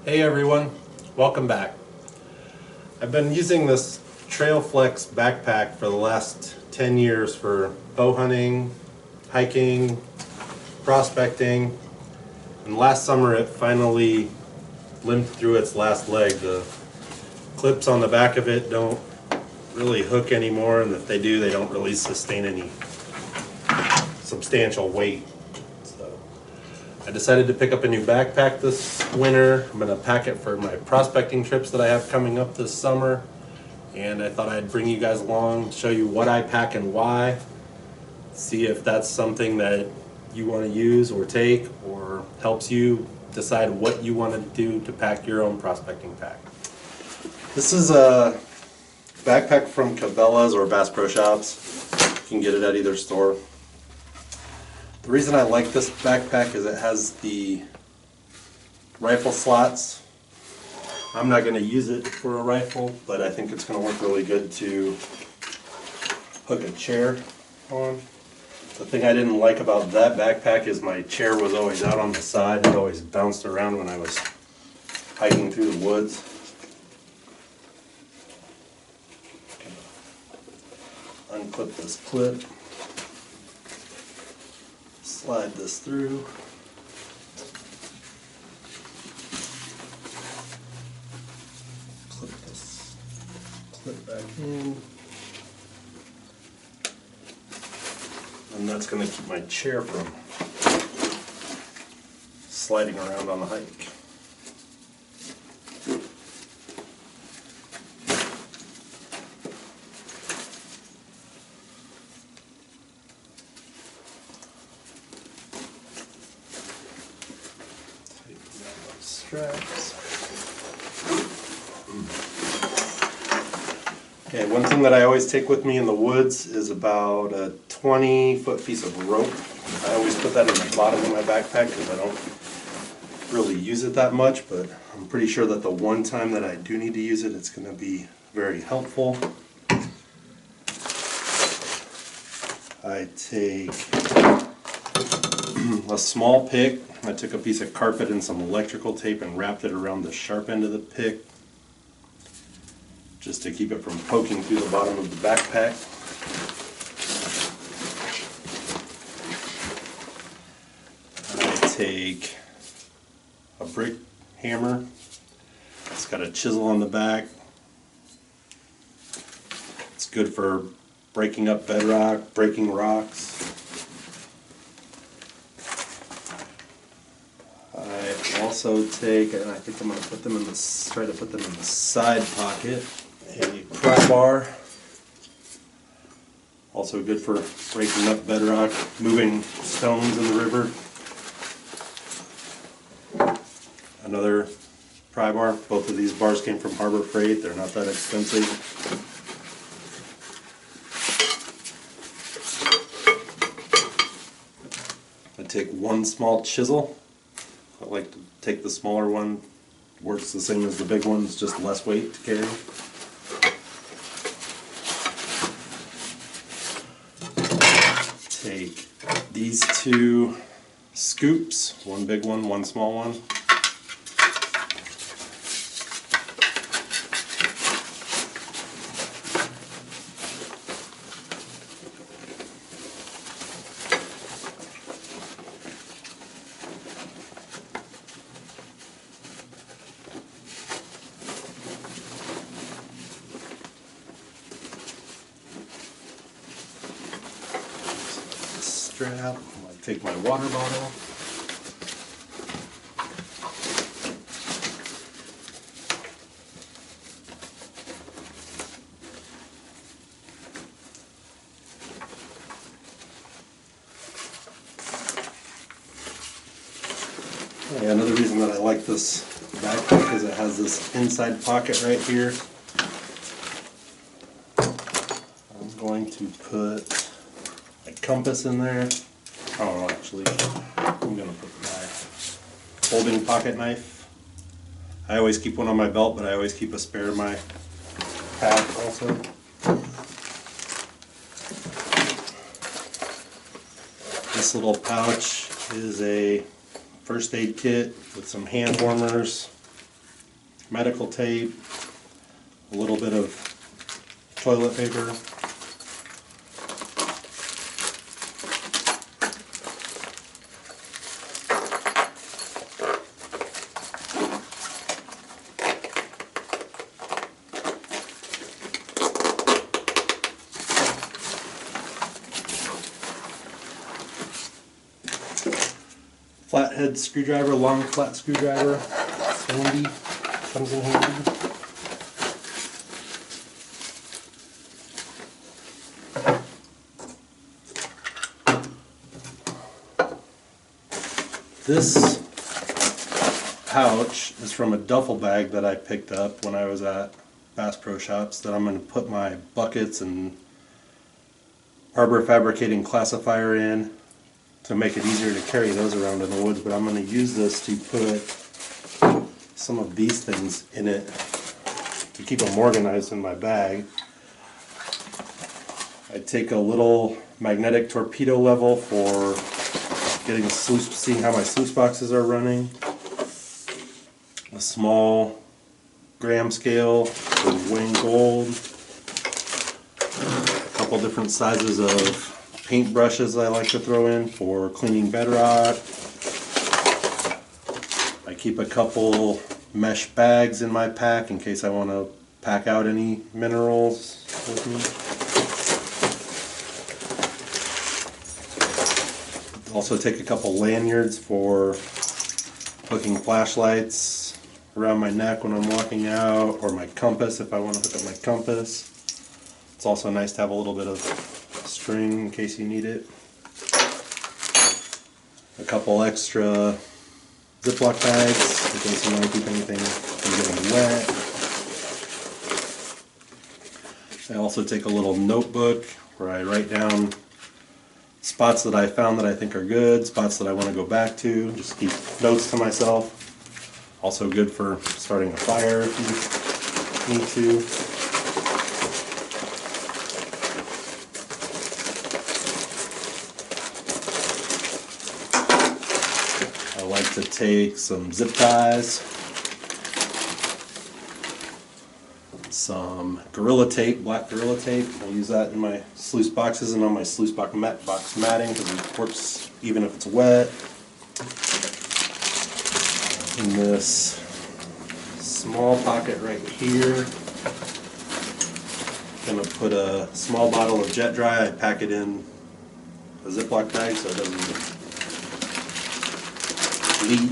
Hey everyone, welcome back. I've been using this Trailflex backpack for the last 10 years for bow hunting, hiking, prospecting, and last summer it finally limped through its last leg. The clips on the back of it don't really hook anymore, and if they do, they don't really sustain any substantial weight. So I decided to pick up a new backpack this winter. I'm going to pack it for my prospecting trips that I have coming up this summer, and I thought I'd bring you guys along, show you what I pack and why, see if that's something that you want to use or take, or helps you decide what you want to do to pack your own prospecting pack. This is a backpack from Cabela's or Bass Pro Shops. You can get it at either store. The reason I like this backpack is it has the rifle slots. I'm not going to use it for a rifle, but I think it's going to work really good to hook a chair on. The thing I didn't like about that backpack is my chair was always out on the side. It always bounced around when I was hiking through the woods. Unclip this clip. Slide this through. Clip this clip back in. And that's going to keep my chair from sliding around on the hike. Straps. Okay, one thing that I always take with me in the woods is about a 20-foot piece of rope. I always put that in the bottom of my backpack because I don't really use it that much, but I'm pretty sure that the one time that I do need to use it, it's going to be very helpful. I take a small pick. I took a piece of carpet and some electrical tape and wrapped it around the sharp end of the pick just to keep it from poking through the bottom of the backpack. I take a brick hammer. It's got a chisel on the back. It's good for breaking up bedrock, breaking rocks. I also take, and I think I'm going to put them in the, try to put them in the side pocket, a pry bar. Also good for breaking up bedrock, moving stones in the river. Another pry bar. Both of these bars came from Harbor Freight. They're not that expensive. I take one small chisel. I like to take the smaller one. Works the same as the big one, it's just less weight to carry. Take these two scoops, one big one, one small one. Strap. I'm going to take my water bottle. Okay, another reason that I like this backpack is it has this inside pocket right here. I'm going to put a compass in there. Oh, actually, I'm going to put my folding pocket knife. I always keep one on my belt, but I always keep a spare in my pack also. This little pouch is a first aid kit with some hand warmers, medical tape, a little bit of toilet paper, flathead screwdriver, long flat screwdriver. It's handy, comes in handy. This pouch is from a duffel bag that I picked up when I was at Bass Pro Shops that I'm going to put my buckets and Arbor Fabricating classifier in to make it easier to carry those around in the woods, but I'm going to use this to put some of these things in it to keep them organized in my bag. I take a little magnetic torpedo level for getting seeing how my sluice boxes are running, a small gram scale for weighing gold, a couple different sizes of paint brushes I like to throw in for cleaning bedrock. I keep a couple mesh bags in my pack in case I want to pack out any minerals with me. Also take a couple lanyards for hooking flashlights around my neck when I'm walking out, or my compass if I want to hook up my compass. It's also nice to have a little bit of string in case you need it. A couple extra Ziploc bags in case you want to keep anything from getting wet. I also take a little notebook where I write down spots that I found that I think are good, spots that I want to go back to, just keep notes to myself. Also good for starting a fire if you need to. I like to take some zip ties, some Gorilla Tape, black Gorilla Tape. I use that in my sluice boxes and on my sluice box matting because it works even if it's wet. In this small pocket right here, I'm going to put a small bottle of Jet Dry. I pack it in a Ziploc bag so it doesn't leak.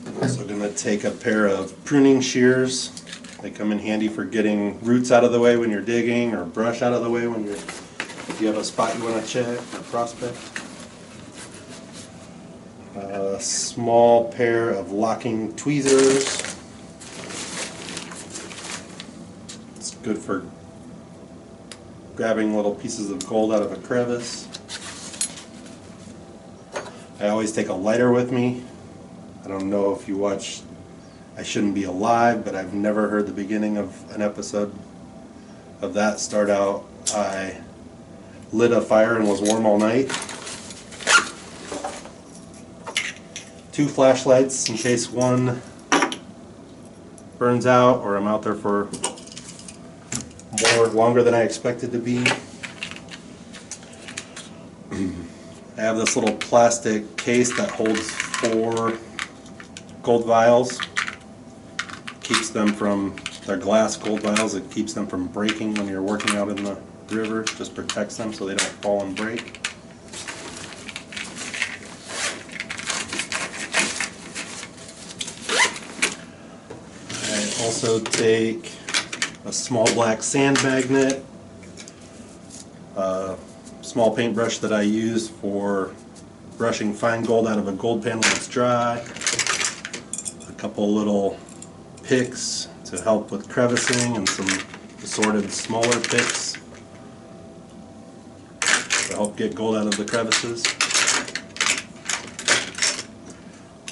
I'm also going to take a pair of pruning shears. They come in handy for getting roots out of the way when you're digging, or brush out of the way when if you have a spot you want to check or prospect. A small pair of locking tweezers. It's good for grabbing little pieces of gold out of a crevice. I always take a lighter with me. I don't know if you watch I Shouldn't Be Alive, but I've never heard the beginning of an episode of that start out, I lit a fire and was warm all night. 2 flashlights in case one burns out or I'm out there for longer than I expected to be. I have this little plastic case that holds 4 gold vials. Keeps them from, they're glass gold vials, it keeps them from breaking when you're working out in the river. Just protects them so they don't fall and break. I also take a small black sand magnet, a small paintbrush that I use for brushing fine gold out of a gold pan when it's dry, a couple little picks to help with crevicing, and some assorted smaller picks to help get gold out of the crevices.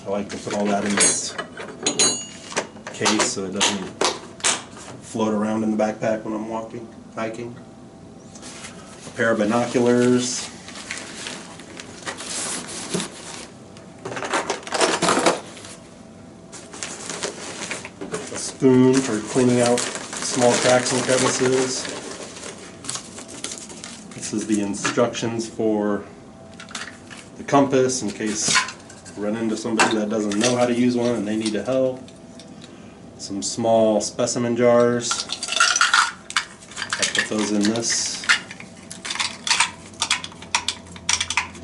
I like to put all that in this case so it doesn't float around in the backpack when I'm hiking. pair of binoculars, a spoon for cleaning out small cracks and crevices. This is the instructions for the compass in case you run into somebody that doesn't know how to use one and they need help. Some small specimen jars. I put those in this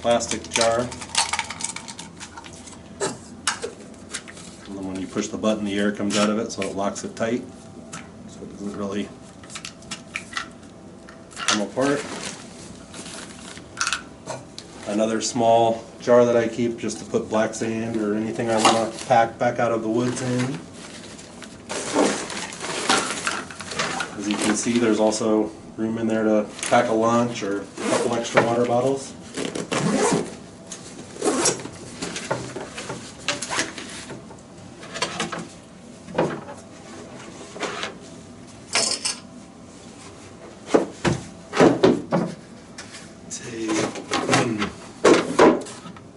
plastic jar. And then when you push the button, the air comes out of it, so it locks it tight, so it doesn't really come apart. Another small jar that I keep just to put black sand or anything I want to pack back out of the woods in. As you can see, there's also room in there to pack a lunch or a couple extra water bottles.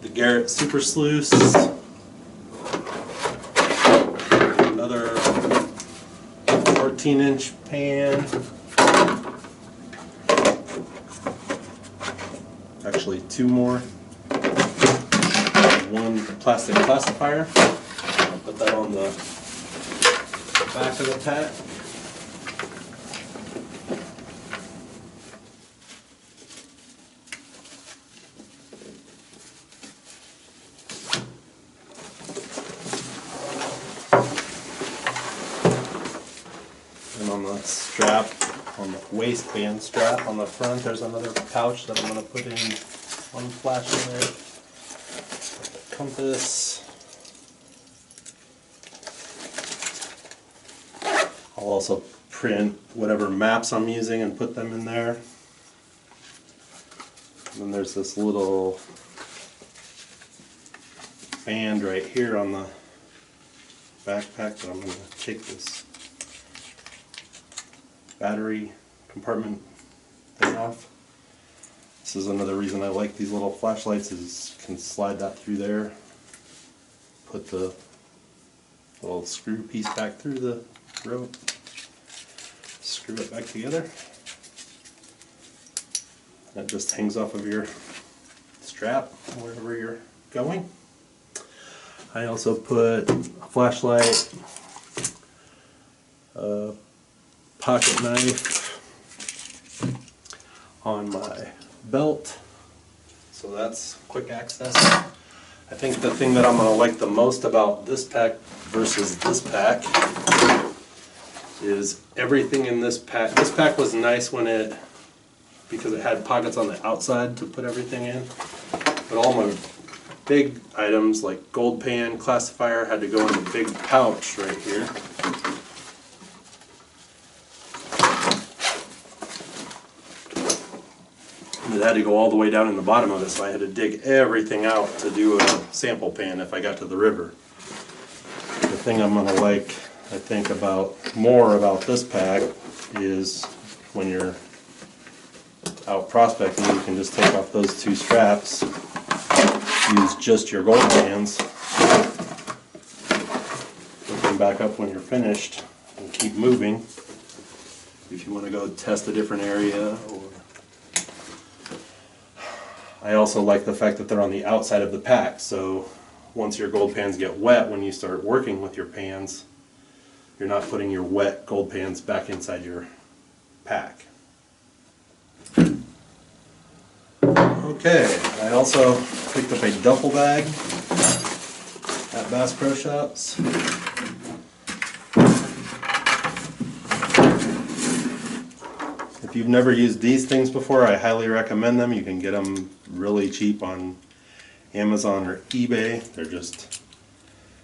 The Garrett Super Sluice, another 14-inch pan, actually two more, one plastic classifier. I'll put that on the back of the pack. And on the strap, on the waistband strap on the front, there's another pouch that I'm going to put in one flash in there. Compass. I'll also print whatever maps I'm using and put them in there. And then there's this little band right here on the backpack that I'm going to take this battery compartment thing off. This is another reason I like these little flashlights, is you can slide that through there, put the little screw piece back through the rope, screw it back together. That just hangs off of your strap wherever you're going. I also put a flashlight, a pocket knife on my belt, so that's quick access. I think the thing that I'm going to like the most about this pack versus this pack is everything in this pack. This pack was nice because it had pockets on the outside to put everything in, but all my big items like gold pan, classifier had to go in the big pouch right here. It had to go all the way down in the bottom of it, so I had to dig everything out to do a sample pan if I got to the river. The thing I'm going to like, I think, more about this pack is when you're out prospecting, you can just take off those two straps, use just your gold pans, put them back up when you're finished, and keep moving if you want to go test a different area. I also like the fact that they're on the outside of the pack, so once your gold pans get wet, when you start working with your pans, you're not putting your wet gold pans back inside your pack. Okay, I also picked up a duffel bag at Bass Pro Shops. If you've never used these things before, I highly recommend them. You can get them really cheap on Amazon or eBay. They're just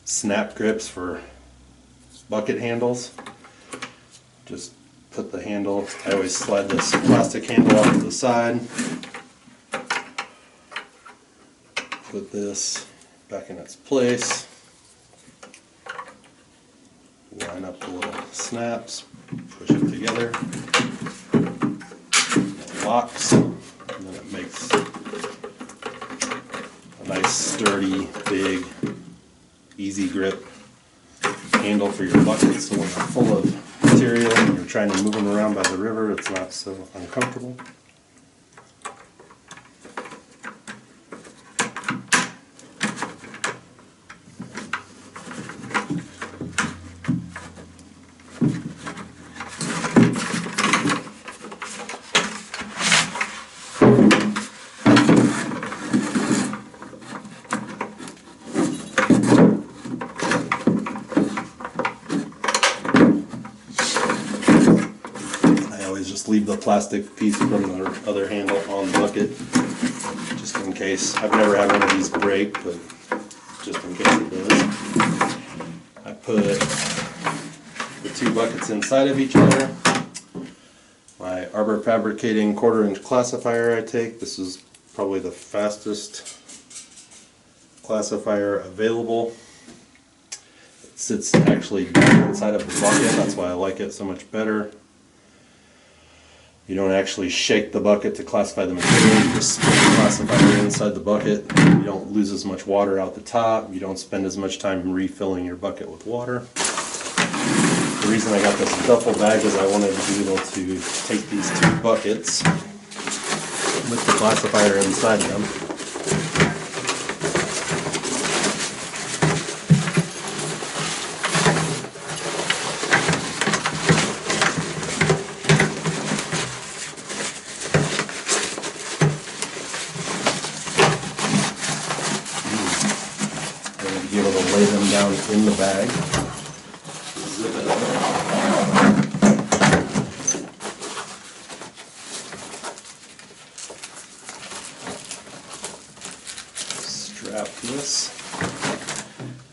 snap grips for bucket handles. Just put the handle, I always slide this plastic handle off to the side. Put this back in its place. Line up the little snaps, push it together. Locks. and then it makes a nice sturdy, big, easy grip handle for your bucket, so when they're full of material and you're trying to move them around by the river, it's not so uncomfortable. Just leave the plastic piece from the other handle on the bucket, just in case. I've never had one of these break, but just in case it does. I put the two buckets inside of each other. My Arbor Fabricating 1/4 inch classifier I take. This is probably the fastest classifier available. It sits actually down inside of the bucket, that's why I like it so much better. You don't actually shake the bucket to classify the material, you just spin the classifier inside the bucket. You don't lose as much water out the top, you don't spend as much time refilling your bucket with water. The reason I got this duffel bag is I wanted to be able to take these two buckets with the classifier inside them. Be able to lay them down in the bag. Zip it up. Strap this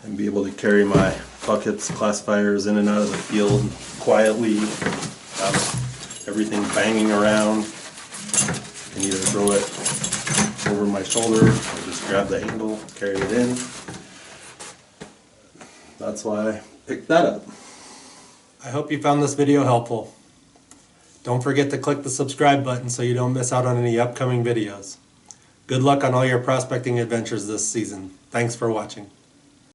and be able to carry my buckets, classifiers in and out of the field quietly without everything banging around. I can either throw it over my shoulder or just grab the handle, carry it in. That's why I picked that up. I hope you found this video helpful. Don't forget to click the subscribe button so you don't miss out on any upcoming videos. Good luck on all your prospecting adventures this season. Thanks for watching.